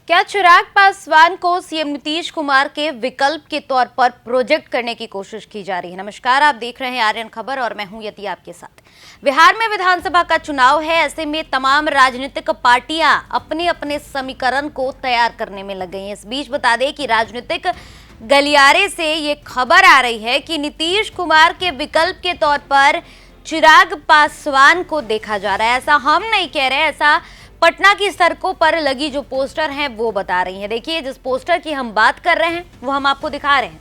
क्या चिराग पासवान को सीएम नीतीश कुमार के विकल्प के तौर पर प्रोजेक्ट करने की कोशिश की जा रही है? नमस्कार, आप देख रहे हैं आर्यन खबर और मैं हूं यति आपके साथ। बिहार में विधानसभा का चुनाव है, ऐसे में तमाम राजनीतिक पार्टियां अपने अपने समीकरण को तैयार करने में लग गई हैं। इस बीच बता दें कि राजनीतिक गलियारे से ये खबर आ रही है कि नीतीश कुमार के विकल्प के तौर पर चिराग पासवान को देखा जा रहा है। ऐसा हम नहीं कह रहे, ऐसा पटना की सड़कों पर लगी जो पोस्टर हैं वो बता रही हैं। देखिए, जिस पोस्टर की हम बात कर रहे हैं वो हम आपको दिखा रहे हैं।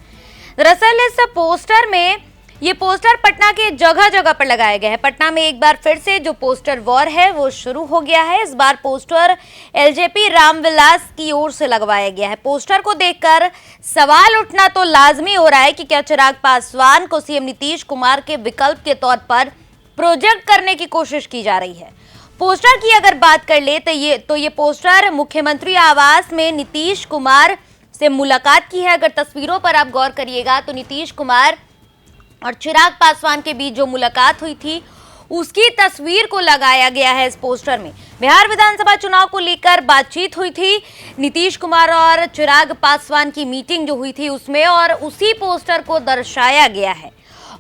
दरअसल इस पोस्टर में ये पोस्टर पटना के जगह जगह पर लगाए गए हैं। पटना में एक बार फिर से जो पोस्टर वॉर है वो शुरू हो गया है। इस बार पोस्टर एलजेपी रामविलास की ओर से लगवाया गया है। पोस्टर को देखकर सवाल उठना तो लाजमी हो रहा है कि क्या चिराग पासवान को सीएम नीतीश कुमार के विकल्प के तौर पर प्रोजेक्ट करने की कोशिश की जा रही है। पोस्टर की अगर बात कर ले तो ये पोस्टर मुख्यमंत्री आवास में नीतीश कुमार से मुलाकात की है। अगर तस्वीरों पर आप गौर करिएगा तो नीतीश कुमार और चिराग पासवान के बीच जो मुलाकात हुई थी उसकी तस्वीर को लगाया गया है इस पोस्टर में। बिहार विधानसभा चुनाव को लेकर बातचीत हुई थी नीतीश कुमार और चिराग पासवान की मीटिंग जो हुई थी उसमें, और उसी पोस्टर को दर्शाया गया है।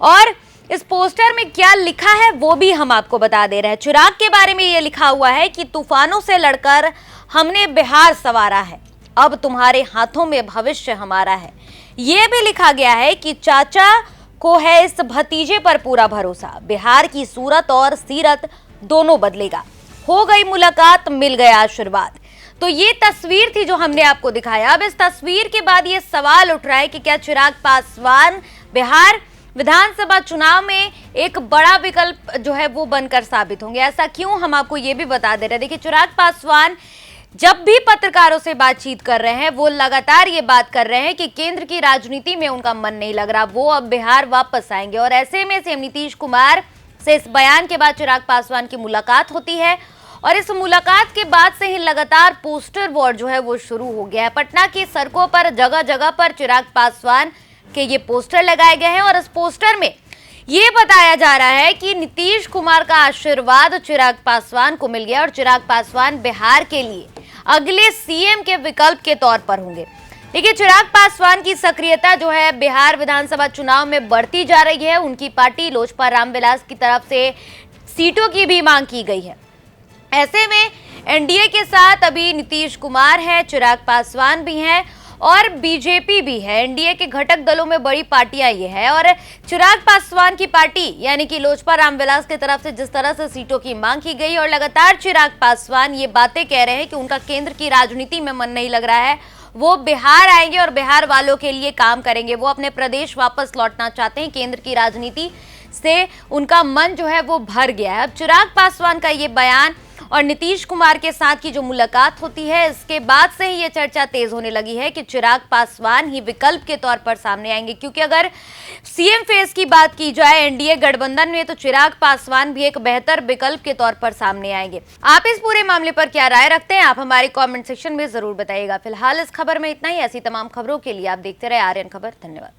और इस पोस्टर में क्या लिखा है वो भी हम आपको बता दे रहे हैं। चिराग के बारे में ये लिखा हुआ है कि तूफानों से लड़कर हमने बिहार संवारा है, अब तुम्हारे हाथों में भविष्य हमारा है। ये भी लिखा गया है कि चाचा को है इस भतीजे पर पूरा भरोसा, बिहार की सूरत और सीरत दोनों बदलेगा, हो गई मुलाकात मिल गया आशीर्वाद। तो ये तस्वीर थी जो हमने आपको दिखाया। अब इस तस्वीर के बाद ये सवाल उठ रहा है कि क्या चिराग पासवान बिहार विधानसभा चुनाव में एक बड़ा विकल्प जो है वो बनकर साबित होंगे? ऐसा क्यों, हम आपको ये भी बता दे रहे हैं। देखिए, चिराग पासवान जब भी पत्रकारों से बातचीत कर रहे हैं वो लगातार ये बात कर रहे हैं कि केंद्र की राजनीति में उनका मन नहीं लग रहा, वो अब बिहार वापस आएंगे। और ऐसे में सीएम नीतीश कुमार से इस बयान के बाद चिराग पासवान की मुलाकात होती है और इस मुलाकात के बाद से ही लगातार पोस्टर वॉर जो है वो शुरू हो गया है। पटना की सड़कों पर जगह जगह पर चिराग पासवान के ये पोस्टर लगाए गए हैं और इस पोस्टर में ये बताया जा रहा है कि नीतीश कुमार का आशीर्वाद चिराग पासवान को मिल गया और चिराग पासवान बिहार के लिए अगले सीएम के विकल्प के तौर पर होंगे। देखिए, चिराग पासवान की सक्रियता जो है बिहार विधानसभा चुनाव में बढ़ती जा रही है। उनकी पार्टी लोजपा रामविलास की तरफ से सीटों की भी मांग की गई है। ऐसे में एनडीए के साथ अभी नीतीश कुमार है, चिराग पासवान भी हैं और बीजेपी भी है। एनडीए के घटक दलों में बड़ी पार्टियां ये है और चिराग पासवान की पार्टी यानी कि लोजपा रामविलास की तरफ से जिस तरह से सीटों की मांग की गई और लगातार चिराग पासवान ये बातें कह रहे हैं कि उनका केंद्र की राजनीति में मन नहीं लग रहा है, वो बिहार आएंगे और बिहार वालों के लिए काम करेंगे, वो अपने प्रदेश वापस लौटना चाहते हैं, केंद्र की राजनीति से उनका मन जो है वो भर गया है। अब चिराग पासवान का ये बयान और नीतीश कुमार के साथ की जो मुलाकात होती है इसके बाद से ही ये चर्चा तेज होने लगी है कि चिराग पासवान ही विकल्प के तौर पर सामने आएंगे। क्योंकि अगर सीएम फेस की बात की जाए एनडीए गठबंधन में तो चिराग पासवान भी एक बेहतर विकल्प के तौर पर सामने आएंगे। आप इस पूरे मामले पर क्या राय रखते हैं, आप हमारे कमेंट सेक्शन में जरूर बताइएगा। फिलहाल इस खबर में इतना ही। ऐसी तमाम खबरों के लिए आप देखते रहे आर्यन खबर। धन्यवाद।